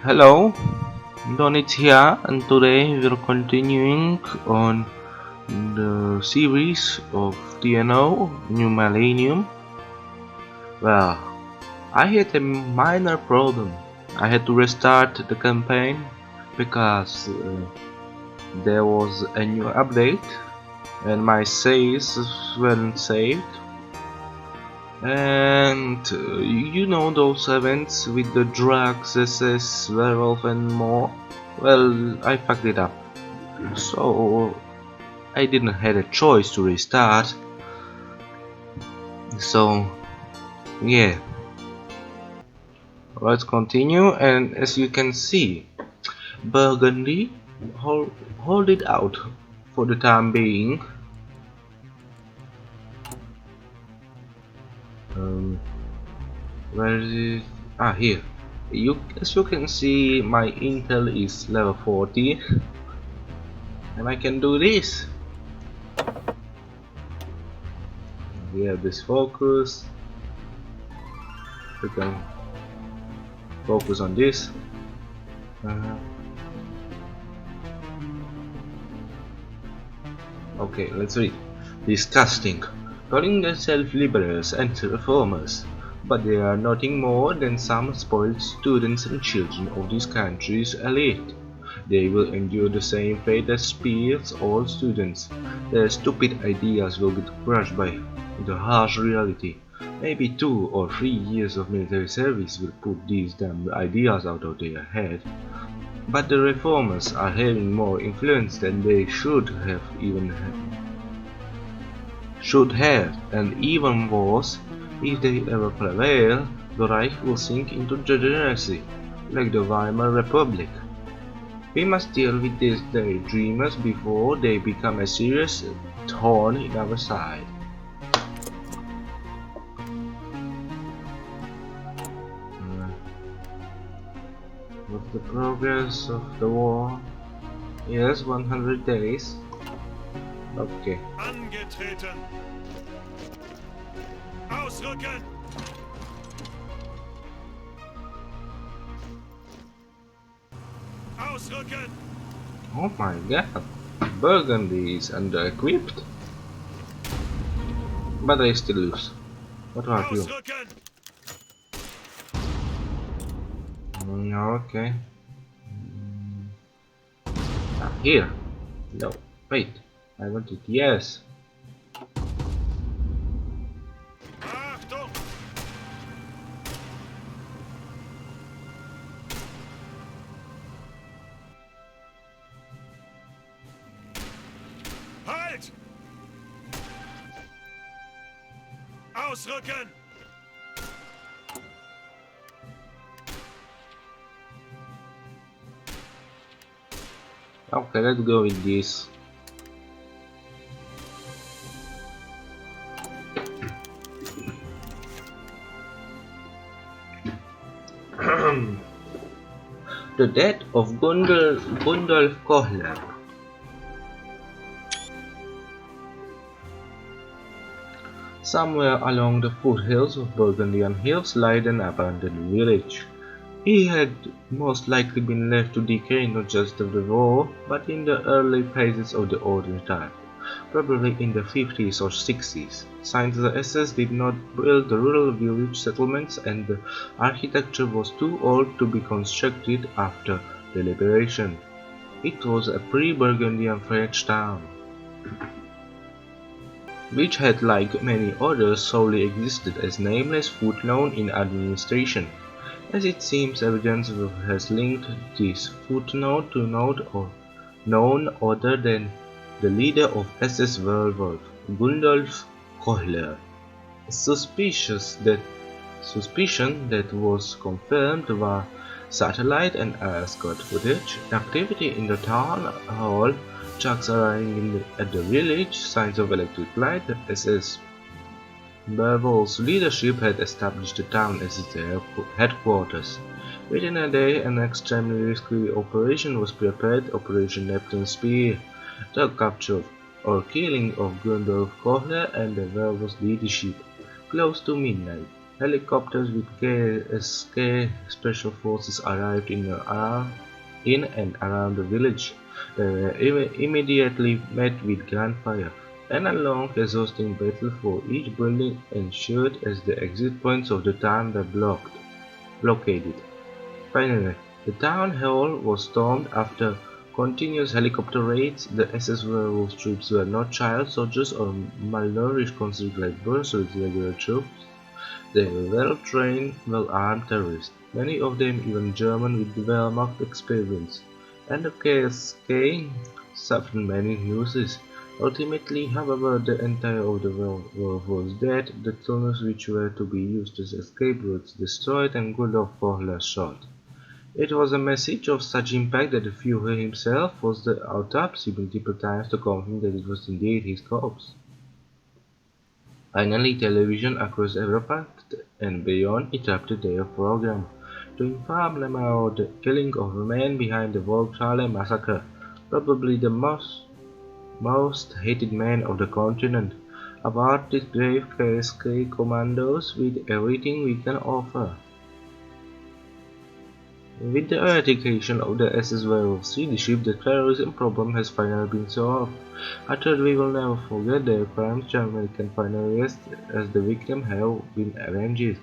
Hello, Donit here, and today we're continuing on the series of TNO New Millennium. Well, I had a minor problem. I had to restart the campaign because there was a new update and my saves weren't saved. And you know those events with the drugs, SS, werewolf and more? Well, I fucked it up. So I didn't have a choice to restart. So yeah, let's continue. And as you can see, Burgundy hold it out for the time being. Um, where is it? Ah, here. As you can see, my intel is level 40, and I can do this. We have this focus. We can focus on this. Okay, let's read. Disgusting. Calling themselves liberals and reformers, but they are nothing more than some spoiled students and children of this country's elite. They will endure the same fate as peers or students. Their stupid ideas will get crushed by the harsh reality. Maybe 2 or 3 years of military service will put these damn ideas out of their head. But the reformers are having more influence than they should have, and even worse, if they ever prevail, the Reich will sink into degeneracy, like the Weimar Republic. We must deal with these daydreamers before they become a serious thorn in our side. What's the progress of the war? Yes, 100 days. Okay. Angetreten! Ausrücken! Ausrücken! Oh my god. Burgundy is under-equipped. But I still lose. What about you? Ausrücken! Okay. Here. No. Wait. I want it. Yes. Achtung! Halt! Ausrücken! Okay, let's go with this. The death of Gundolf Kohler. Somewhere along the foothills of Burgundian hills lied an abandoned village. He had most likely been left to decay not just of the war, but in the early phases of the Orange Tide, probably in the 50s or 60s, since the SS did not build the rural village settlements and the architecture was too old to be constructed after the liberation. It was a pre-Burgundian French town, which had, like many others, solely existed as nameless footnote in administration. As it seems, evidence has linked this footnote to none other than the leader of SS Werewolf, Gundolf Kohler. Suspicion that was confirmed via satellite and escort footage, activity in the town hall, trucks arriving at the village, signs of electric light. The SS Werewolf's leadership had established the town as its headquarters. Within a day, an extremely risky operation was prepared, Operation Neptune Spear, the capture or killing of Gundolf Kohler and the werewolf's leadership. Close to midnight, Helicopters with KSK special forces arrived in and around the village. They were immediately met with gunfire, and a long, exhausting battle for each building ensued as the exit points of the town were blockaded. Finally, the town hall was stormed after continuous helicopter raids. The SS Werewolf troops were not child soldiers or malnourished conscripts like Brussels regular troops. They were well-trained, well-armed terrorists, many of them even German with Wehrmacht experience, and the KSK suffered many losses. Ultimately, however, the entire of the world was dead, the tunnels which were to be used as escape routes destroyed and Gulov shot. It was a message of such impact that the Führer himself forced the autopsy multiple times to confirm that it was indeed his corpse. Finally, television across Europe and beyond interrupted their program to inform them about the killing of the man behind the Volkshalle massacre, probably the most hated man of the continent. About this grave KSK commandos with everything we can offer. With the eradication of the SS Werewolf leadership, the terrorism problem has finally been solved. I thought we will never forget their crimes. Germany can finally rest as the victims have been avenged.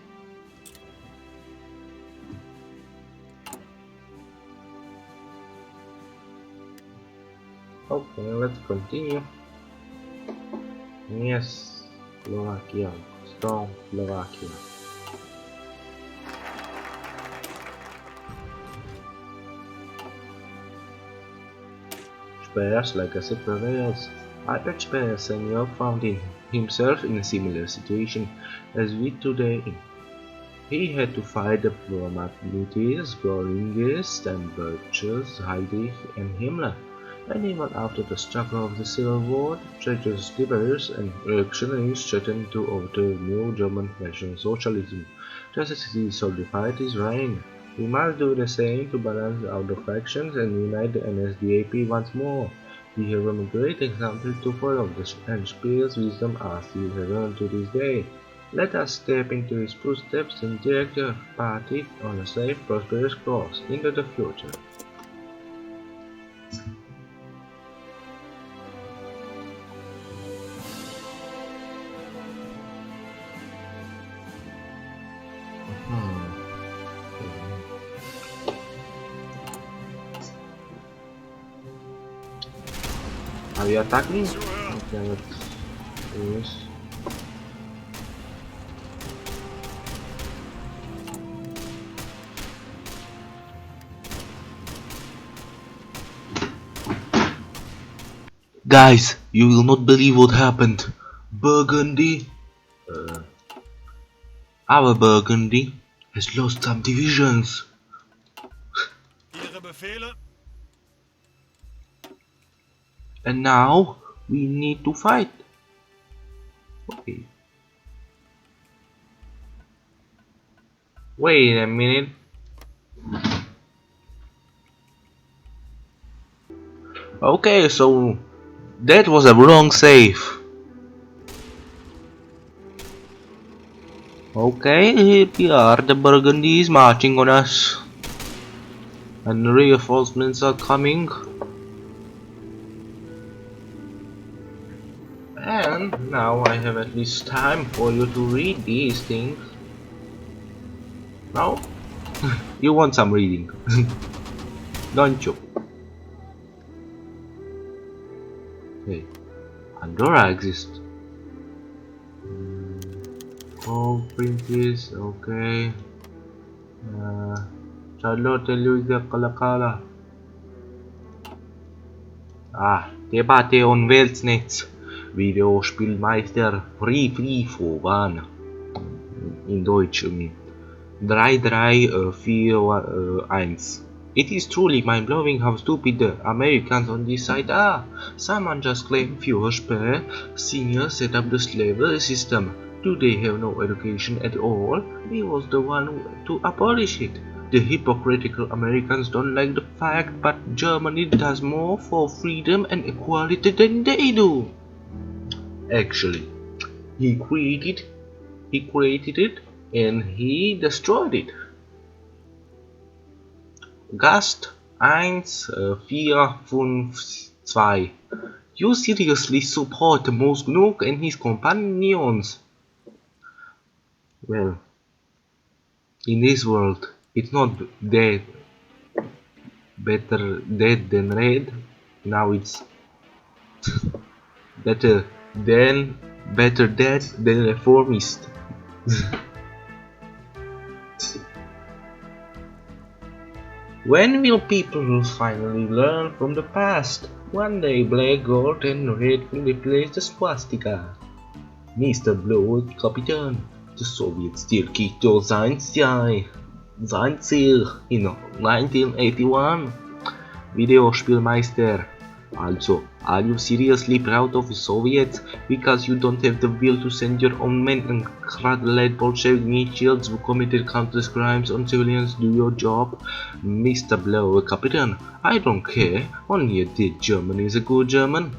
Okay, let's continue. Yes, Slovakia, strong Slovakia. Speer's legacy prevails. Albert Speer Senior found himself in a similar situation as we today. He had to fight the Wehrmacht Göring, Steinbrüches, Heydrich and Himmler, and even after the struggle of the Civil War, treacherous liberals and reactionaries threatened to overthrow new German National Socialism, just as he solidified his reign. We must do the same to balance out the factions and unite the NSDAP once more. We have a great example to follow, and Speer's wisdom are still relevant to this day. Let us step into his footsteps and direct the party on a safe, prosperous course into the future. Are we attacking? Okay, let's do this. Guys, you will not believe what happened. Burgundy, our Burgundy, has lost some divisions. Ihre Befehle? And now we need to fight. Okay. Wait a minute. Okay, so that was a wrong save. Okay, here we are. The Burgundy is marching on us. And reinforcements are coming. And now I have at least time for you to read these things. No? You want some reading, don't you? Okay. Andorra exists. Oh, Princess, okay. Charlotte Luisa Kalakala. Debatte on Weltnetz. Videospielmeister Free voran. In Deutsch. 3341. It is truly mind-blowing how stupid the Americans on this side are. Someone just claimed Führer Speer Senior set up the slavery system. Do they have no education at all? He was the one to abolish it. The hypocritical Americans don't like the fact, but Germany does more for freedom and equality than they do. Actually, he created it and he destroyed it. Gast 1, 4, 5, 2. You seriously support Mosgnuk and his companions? Well, in this world, it's not dead, better dead than red. Now it's better dead than reformist. When will people finally learn from the past? One day black, gold and red will replace the swastika. Mr. Blow, Captain, the Soviets still kicked your sein Ziel in 1981. Videospielmeister. Also, are you seriously proud of the Soviets because you don't have the will to send your own men and cradle Bolshevik meat shields who committed countless crimes on civilians? Do your job, Mr. Blow, Captain. I don't care. Only a dead German is a good German.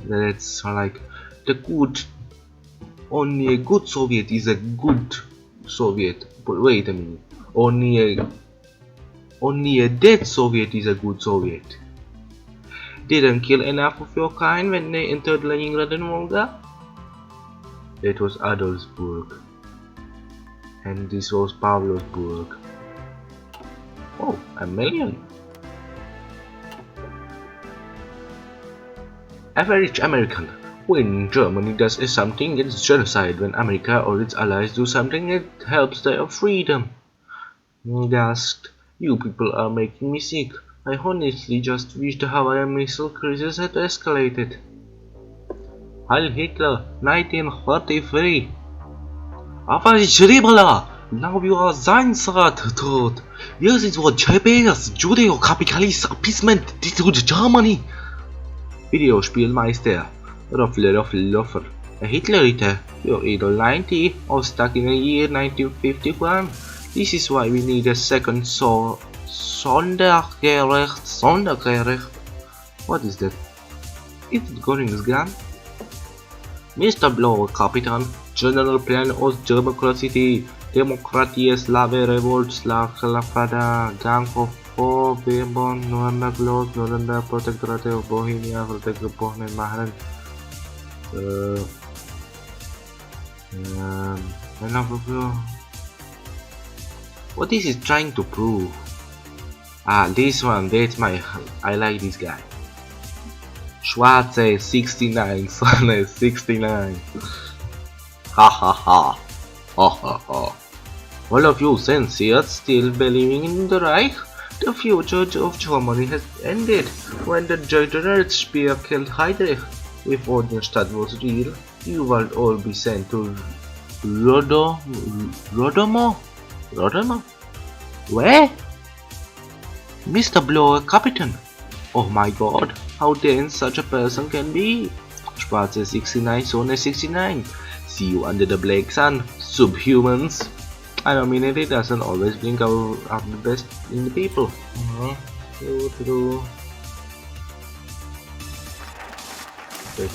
That's like the good. Only a good Soviet is a good Soviet. But wait a minute. Only a dead Soviet is a good Soviet. Didn't kill enough of your kind when they entered Leningrad and Volga? That was Adolfsburg. And this was Pavlovsburg. Oh, a million. Average American. When Germany does something, it's genocide. When America or its allies do something, it helps their freedom. Gasped. You people are making me sick. I honestly just wish the Hawaiian missile crisis had escalated. Heil Hitler, 1943. Aber ich Rebella, now you are Seinsrat tot. This is what Japanese Judeo-Capitalist appeasement did to Germany. Videospielmeister. Ruffler. Hitlerite, your idol 90, or stuck in the year 1951. This is why we need a second Sondergericht. What is that? Is it Göring's gun? Mr. Blow, Captain. General Plan Ostdemokratie. Demokratie Slave Revolt Slava Gang of Bohemia Nuremberg Laws Nuremberg Protectorate of Bohemia Protector Bohemian Mahlen. What is it trying to prove? Ah, this one, that's I like this guy. Schwarze 69, Sonne 69. Ha ha ha. Ha ha ha. All of you sincere still believing in the Reich? The future of Germany has ended when the General Spear killed Heydrich. If Odenstadt was real, you would all be sent to Rodomo? Where? Mr. Blower, Captain. Oh my god, how dense such a person can be. Schwarze 69, Sonne 69. See you under the black sun, subhumans. I mean, it doesn't always bring out the best in the people.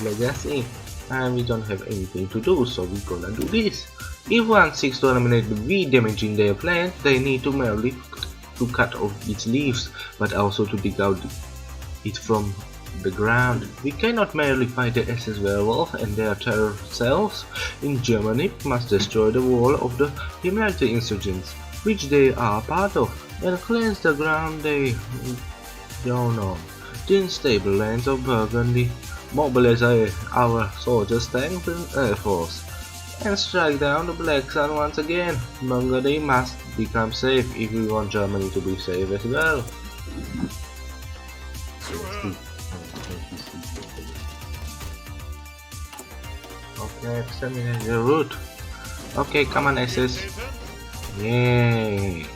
Legacy. And we don't have anything to do, so we're gonna do this. If one seeks to eliminate the weed damaging their plant, they need to merely to cut off its leaves, but also to dig out it from the ground. We cannot merely fight the SS werewolf and their terror cells. In Germany, we must destroy the wall of the humanity insurgents, which they are part of, and cleanse the ground they don't own. The unstable lands of Burgundy. Mobilize our soldiers, tanks and air force, and strike down the Black Sun once again. Burgundy must become safe if we want Germany to be safe as well. Okay, exterminate the route. Okay, come on SS. Yay!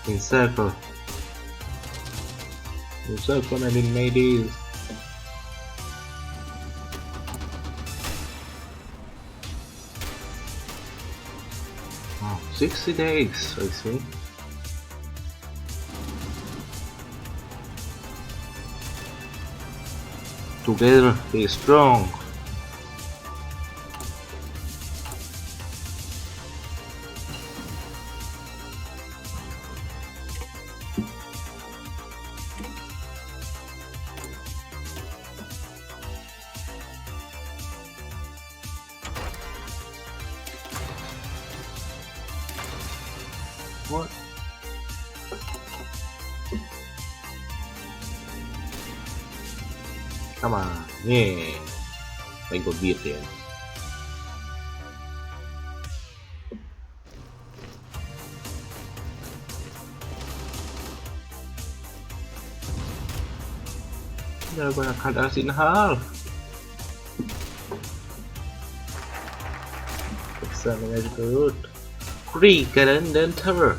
Encircle. Encircle and invade. 60 days, I see. Together we are strong. What? Come on, yeah. I go beat them. They're gonna cut us in half. Exterminate the route. Recurrent and terror.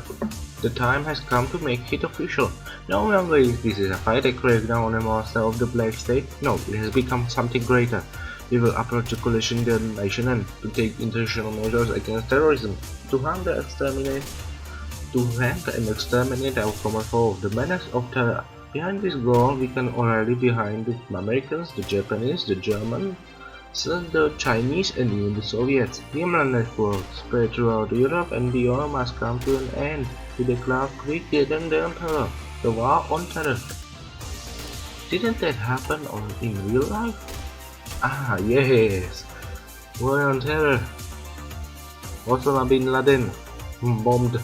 The time has come to make it official. No longer is this a fight a crackdown on a master of the Black State. No, it has become something greater. We will approach the coalition nation and to take international measures against terrorism, to hunt and exterminate our common foe, the menace of terror. Behind this goal, we can already behind the Americans, the Japanese, the Germans, the Chinese, and even the Soviets. The Millennium network spread throughout Europe and beyond must come to an end. We declare cricket and the Emperor, the war on terror. Didn't that happen in real life? Ah, yes. War on terror. Osama bin Laden bombed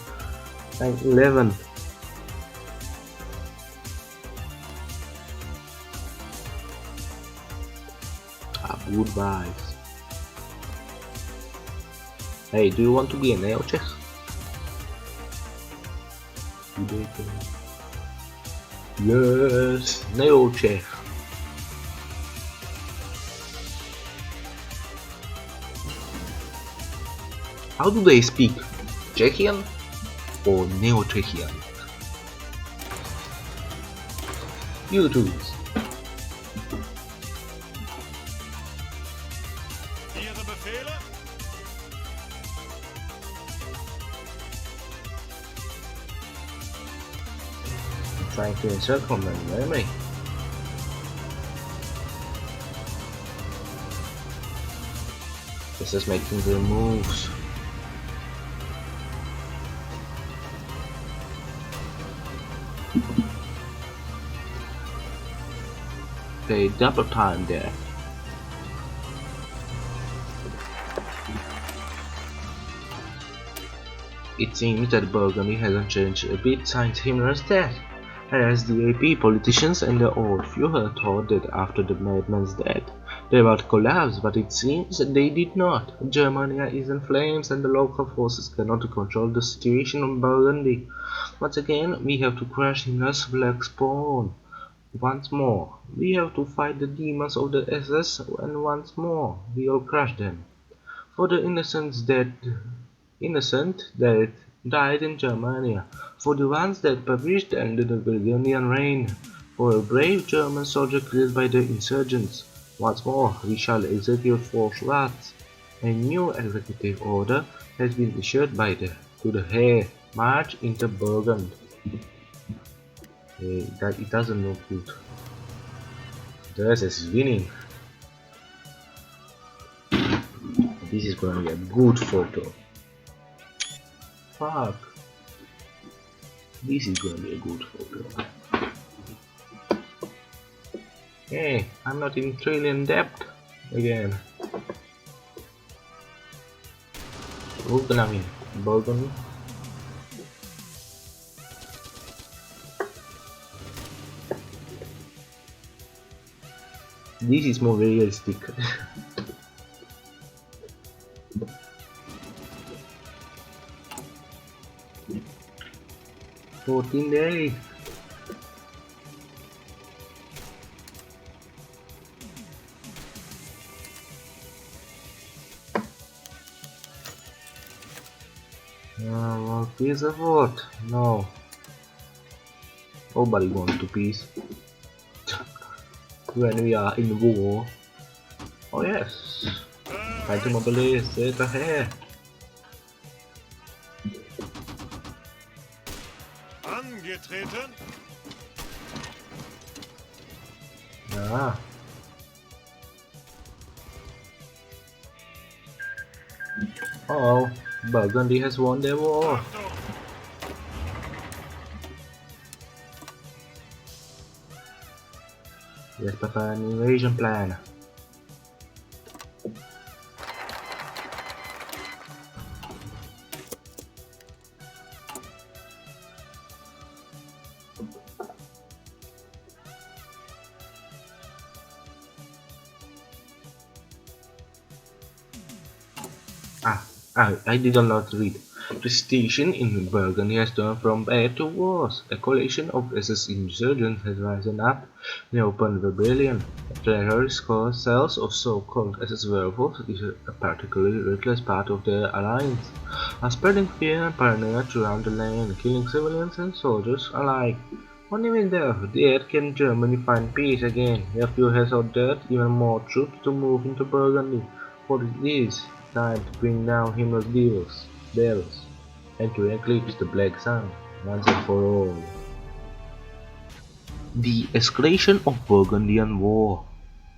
9/11. Goodbyes. Hey, do you want to be a neo-Czech? Yes, neo-Czech. How do they speak? Czechian or neo-Czechian? You choose. Ihre Befehle? Trying to encircle my enemy. This is making their moves. Okay, double time there. It seems that Burgundy hasn't changed a bit since Himmler's death, whereas the AP politicians and the old Führer thought that after the madman's death they would collapse, but it seems they did not. Germany is in flames and the local forces cannot control the situation in Burgundy. Once again, we have to crush Himmler's black spawn. Once more, we have to fight the demons of the SS, and once more, we'll crush them. For the innocent that died in Germany, for the ones that perished under the Burgundian reign, for a brave German soldier killed by the insurgents. Once more, we shall execute force rats. A new executive order has been issued by the to the Heer. March into Burgundy. It doesn't look good. The SS is winning. This is gonna be a good photo. Fuck. This is gonna be a good photo. Hey, I'm not in trillion debt again. Burgundy. This is more realistic. 14 days. Well, peace of what? No. Nobody wants to peace. When we are in war. Oh yes. Time to mobilize the hair. Angetreten. Ja. Oh, Burgundy has won their war. Achtung. Let's prepare an invasion plan. I did not read. The situation in Burgundy has turned from bad to worse. A coalition of SS insurgents has risen up in open rebellion. The terrorist cells of so-called SS werewolves, is a particularly ruthless part of their alliance, are spreading fear and paranoia throughout the land, killing civilians and soldiers alike. Only with their death can Germany find peace again. Neptune has ordered even more troops to move into Burgundy, for it is time to bring down himmel's devils, and to eclipse the Black Sun once and for all. The escalation of Burgundian war.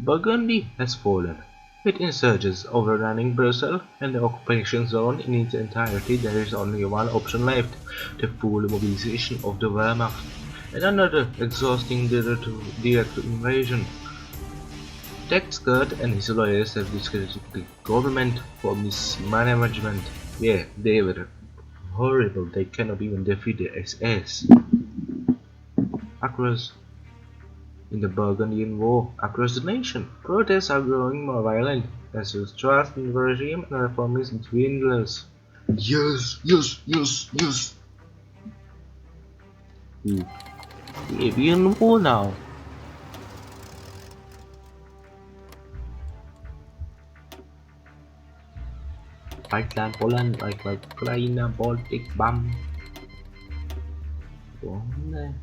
Burgundy has fallen. With insurgents overrunning Brussels and the occupation zone in its entirety, there is only one option left: the full mobilization of the Wehrmacht, and another exhausting direct invasion. Taxgert and his lawyers have discredited the government for mismanagement. Yeah, they were horrible. They cannot even defeat the SS. Across in the Burgundian War, across the nation, protests are growing more violent as trust in the regime and reformist dwindles. Yes, yes, yes, yes. We are in war now. Iceland, Poland, like Ukraine, Baltic, Bam. ¿Dónde?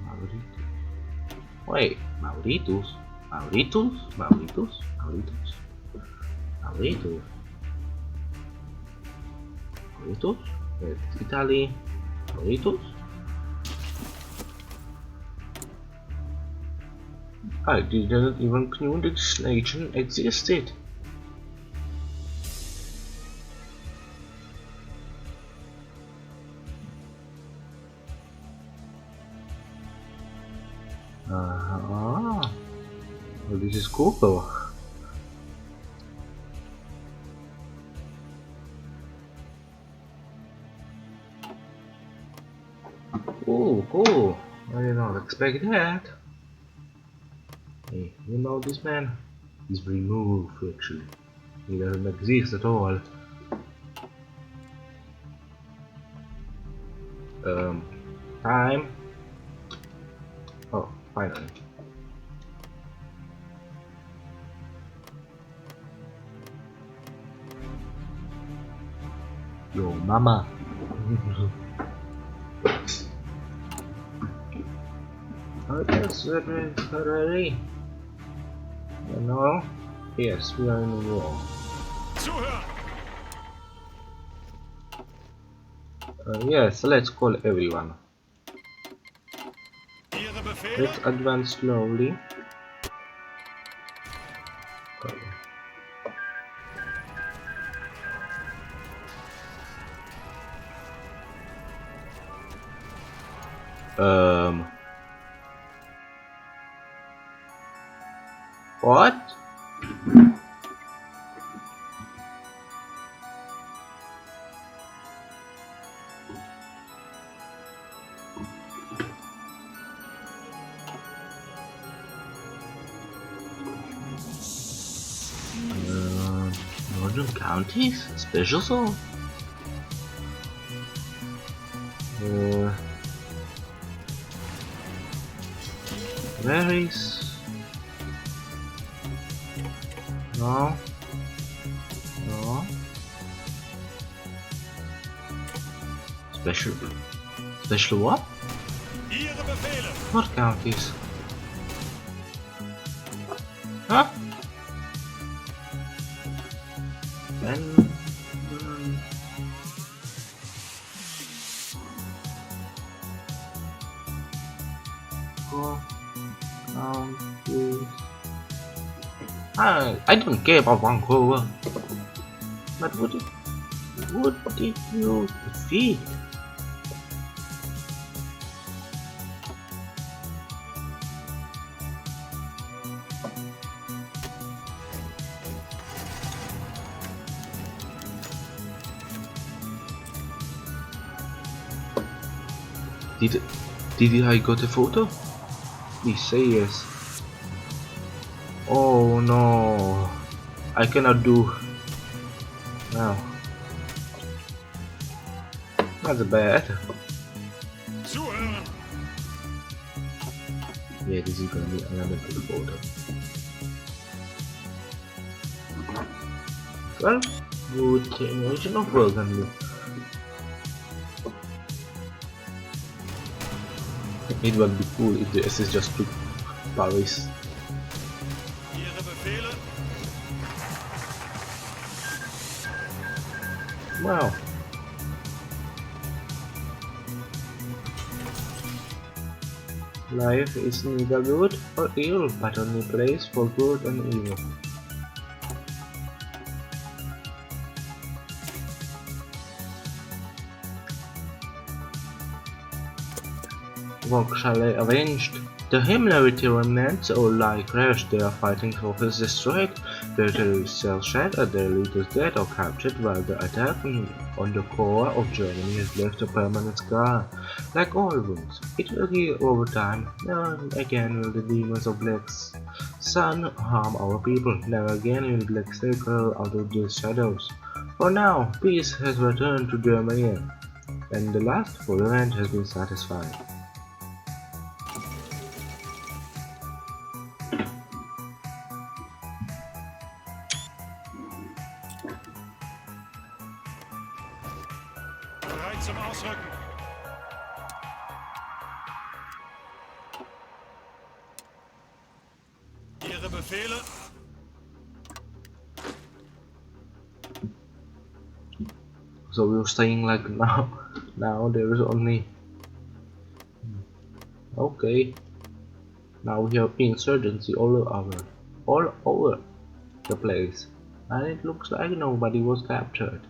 Mauritius. Wait, Mauritius? Mauritius? Mauritius? Mauritius? Mauritius? Mauritius? Italy? Mauritius? I didn't even know this nation existed. Well, this is cool though. Oh, cool. I did not expect that. Hey, you know this man? He's removed actually. He doesn't exist at all. Time. Oh, finally. Yo, mama. I guess we're ready. You know? Yes, we are in the war. Yes, let's call everyone. Let's advance slowly. What? Northern counties? Special zone? Where is... No. No. Special what? What counties? Huh? And... I don't care about Vancouver. But what did you defeat? Did I got a photo? Please say yes. Oh no, I cannot do now. That's bad. Zuhören. Yeah, this is gonna be another good photo. Well, good generation of Burgundy. It would be cool if the SS just took Paris. Ihre Befehle. Wow. Life is neither good or evil, but only place for good and evil. Chalet avenged. The Himmlerity remnants all lie crushed, their fighting forces destroyed, their terrorist cells shattered, their leaders dead or captured, while the attack on the core of Germany has left a permanent scar. Like all wounds, it will heal over time. Never again will the demons of Black Sun harm our people. Never again will Black circle out of the shadows. For now, peace has returned to Germany, and the last full event has been satisfied. Bereit zum Ausrücken. Ihre Befehle. So we're staying like now there is only okay. Now we have insurgency all over the place, and it looks like nobody was captured.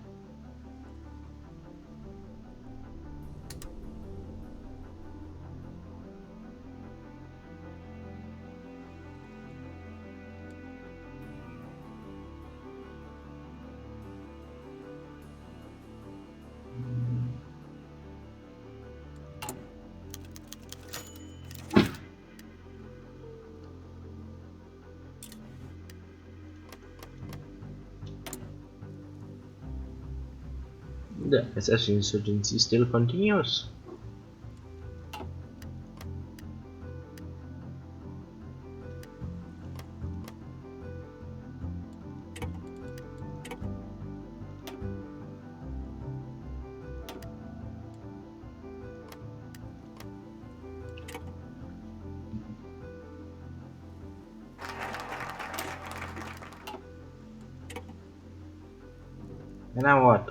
The SS insurgency still continues. And now what?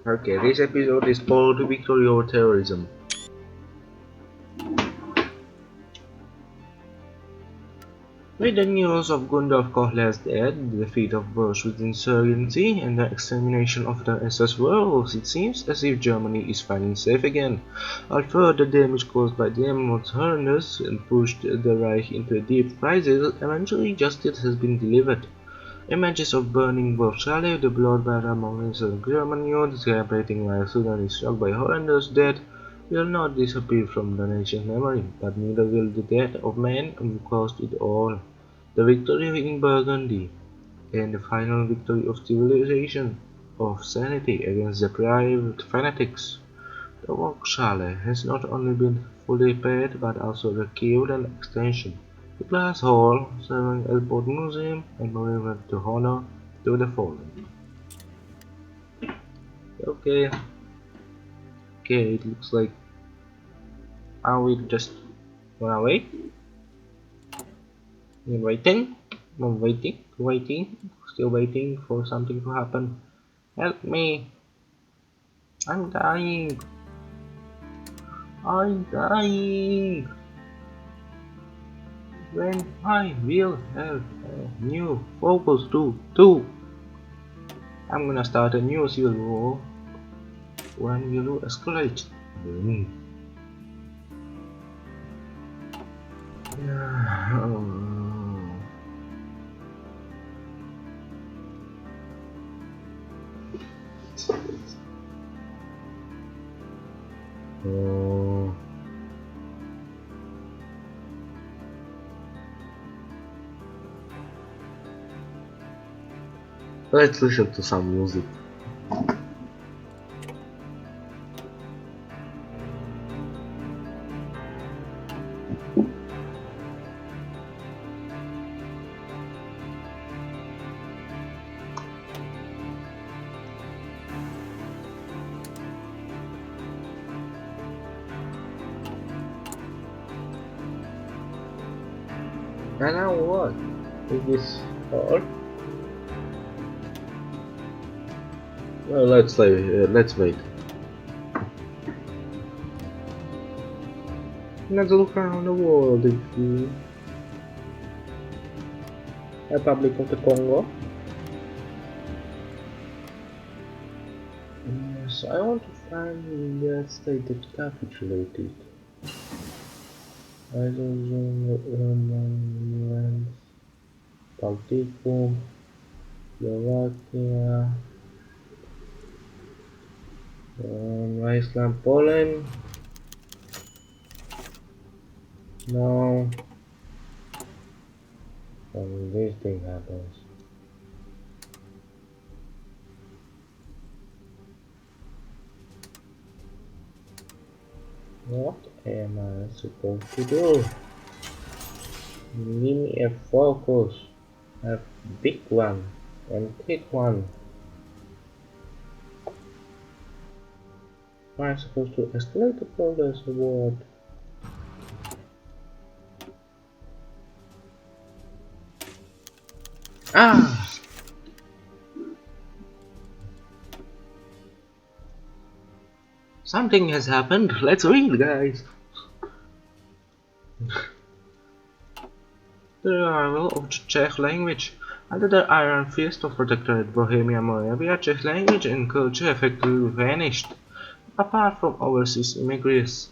Okay, this episode is called Victory over Terrorism. With the news of Gundolf Kohler's death, the defeat of Bolshevik insurgency, and the extermination of the SS worlds, it seems as if Germany is finally safe again. Although the damage caused by them was horrendous and pushed the Reich into a deep crisis, eventually justice has been delivered. Images of burning Chalet, the bloodbath among Eastern German youths celebrating while Sudan is shocked by horrendous death, will not disappear from the nation's memory, but neither will the death of men who caused it all. The victory in Burgundy, and the final victory of civilization, of sanity against the private fanatics. The Waagschale has not only been fully paid but also recued and extension. The glass hall, serving as both museum and monument to honor to the fallen. Okay, it looks like are we just gonna wait? We're waiting, still waiting for something to happen. Help me! I'm dying! I'm dying! When I will have a new focus too. I'm gonna start a new civil war. When will you escalate? Oh. Let's listen to some music. And now what? Is this all? Well, let's wait. Let's look around the world if you... Republic of the Congo. Yes, I want to find the state that capitulated. Romanians, Balticum, Slovakia, Iceland, Poland. No. And this thing happens. What am I supposed to do? Give me a focus. A big one and quick one. Am I supposed to escalate the progress or what? Ah! Something has happened. Let's read, guys. The arrival of the Czech language. Under the Iron Fist of Protectorate Bohemia, Moravia, Czech language and culture effectively vanished. Apart from overseas immigrants,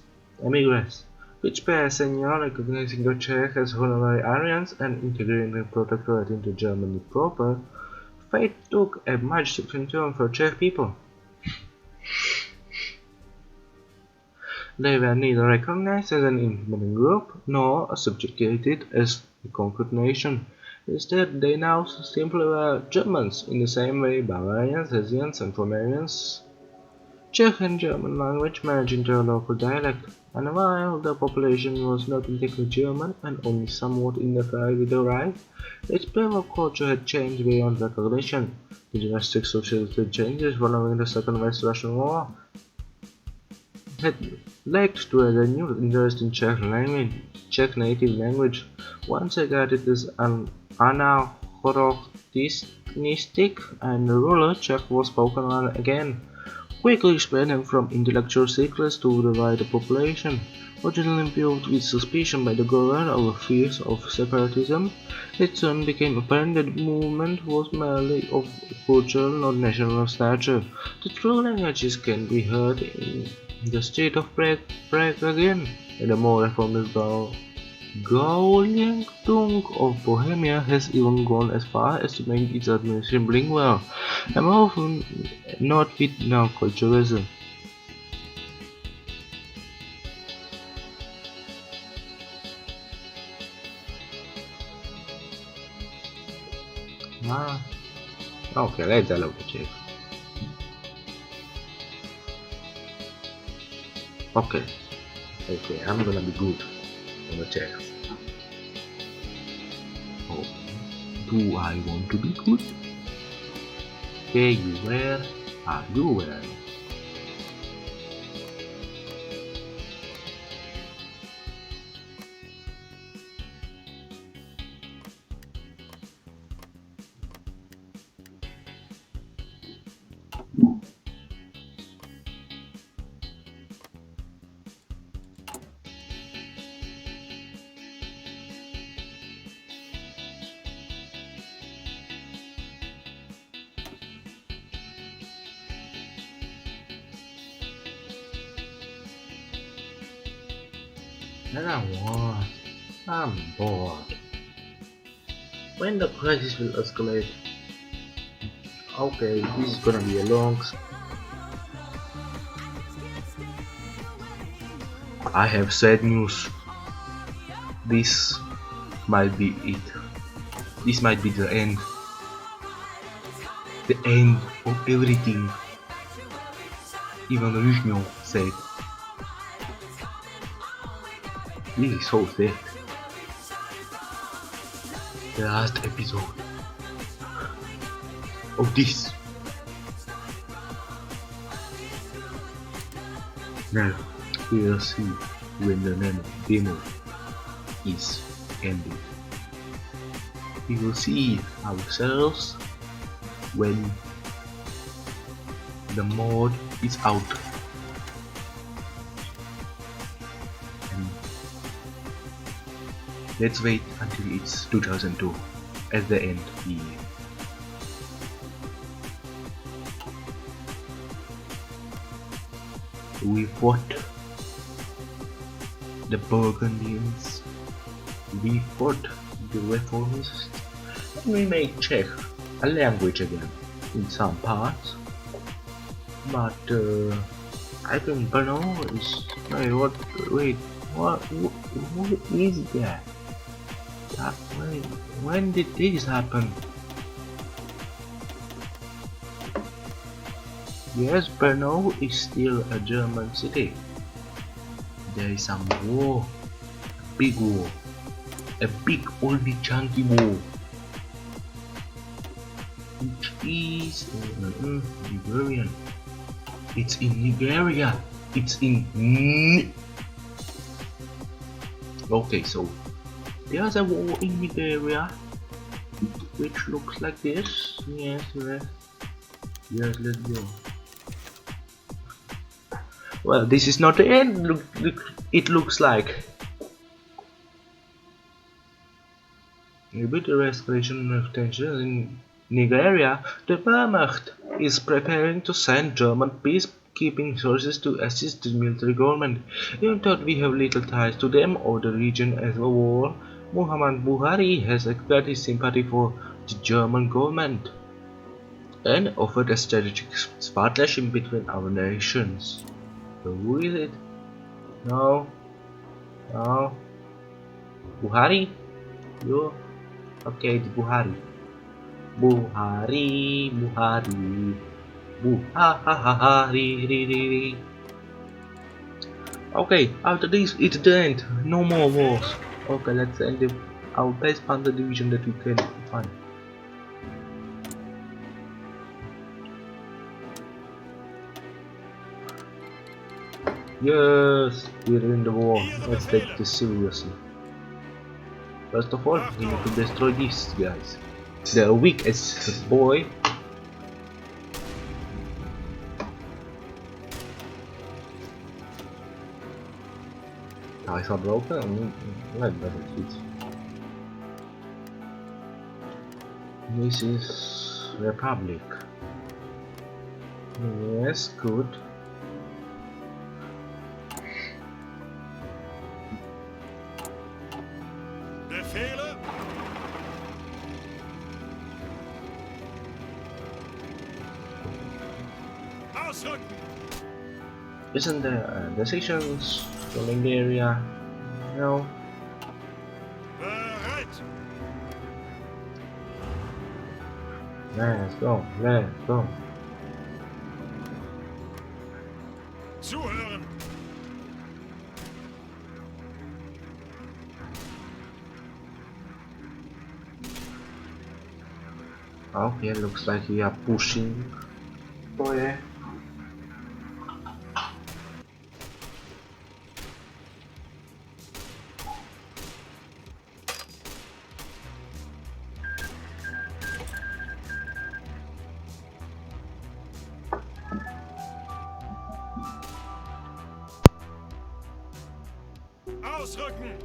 which pay a senior recognizing the Czech as honorary Aryans and integrating the Protectorate into Germany proper, fate took a much different turn for Czech people. They were neither recognized as an independent group nor subjugated as a conquered nation. Instead, they now simply were Germans, in the same way Bavarians, Hessians, and Pomeranians. Czech and German language merged into a local dialect, and while the population was not entirely German and only somewhat identified with the Reich, its primal culture had changed beyond recognition. The drastic social changes following the Second West Russian War had led to a renewed interest in Czech native language, once regarded as an anachronistic and rural Czech was spoken on again, quickly spreading from intellectual circles to the wider population. Originally viewed with suspicion by the government over fears of separatism, it soon became apparent that the movement was merely of cultural, not national stature. The true languages can be heard in the street of Prague again, and the more reformed Gaulian of Bohemia has even gone as far as to make its administration bilingual, and often not with non-culturalism. Okay, let's allow the check. Okay, I'm gonna be good on the check. Oh, do I want to be good? Okay, where are you wearing? And I'm bored. When the crisis will escalate? Okay, this is gonna be a long. I have sad news. This might be it. This might be the end. The end of everything. Even Rishnu said. This is so sad. The last episode of this. Now we'll see when the demo is ended. We will see ourselves when the mod is out. And let's wait until it's 2002 at the end year. We fought the Burgundians, we fought the reformists, and we may check a language again in some parts. But I think Brno is what is that? When did this happen? Yes, Brno is still a German city. There is some war, a big war, a big oldie chunky war, which is Nigerian. It's in Nigeria. It's in. Okay, so there's a war in Nigeria, which looks like this. Yes, let's go. Well, this is not the end. It looks like. With the escalation of tensions in Nigeria, the Wehrmacht is preparing to send German peacekeeping forces to assist the military government. Even though we have little ties to them or the region as a whole, Muhammad Buhari has expressed his sympathy for the German government and offered a strategic partnership between our nations. So who is it? No. Buhari? You? Okay, it's Buhari. Buhari. Buhari. Okay, after this, it's the end. No more wars. Okay, let's end our best under division that we can find. Yes, we're in the war. Let's take this seriously. First of all, we need to destroy these guys. They're weak as boy. Ties are broken. This is Republic. Yes, good. Befehle? Ausrücken! Isn't there decisions from the area? No. Bereit! Let's go. Zuhören! Okay, looks like we are pushing. Oh yeah. Ausrücken!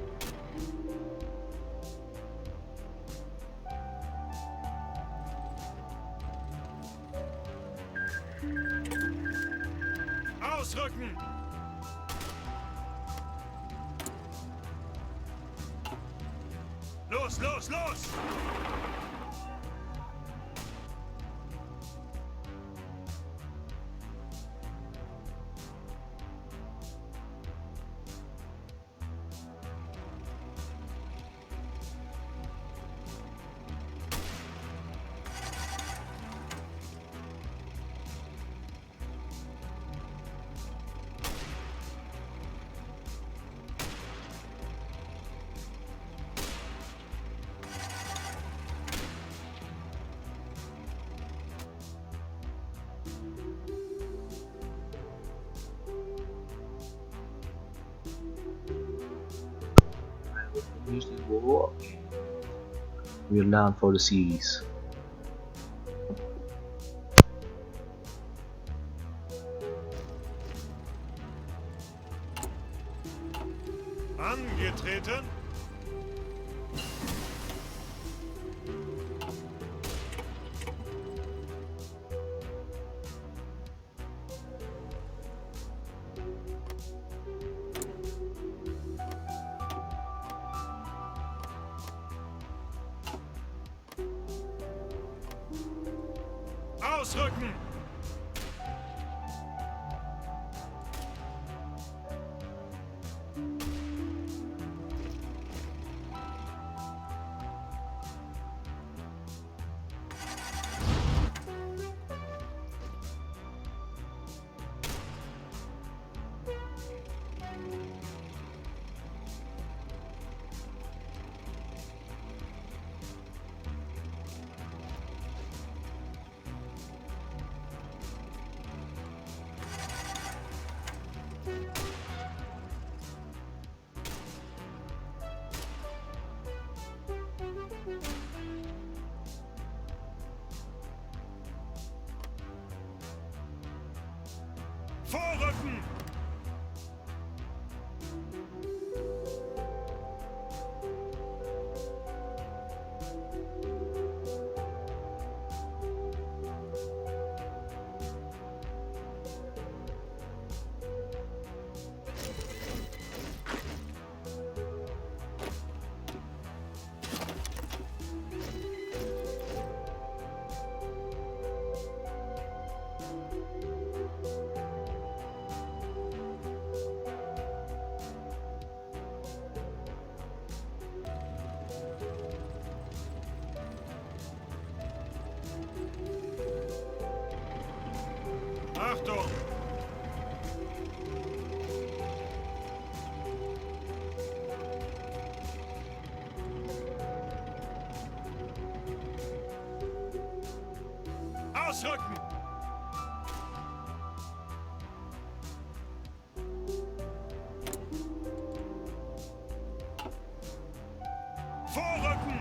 Ausrücken! Los! war. We learn for the series. Angetreten. Ausrücken! Vorrücken! Achtung! Ausrücken! Vorrücken!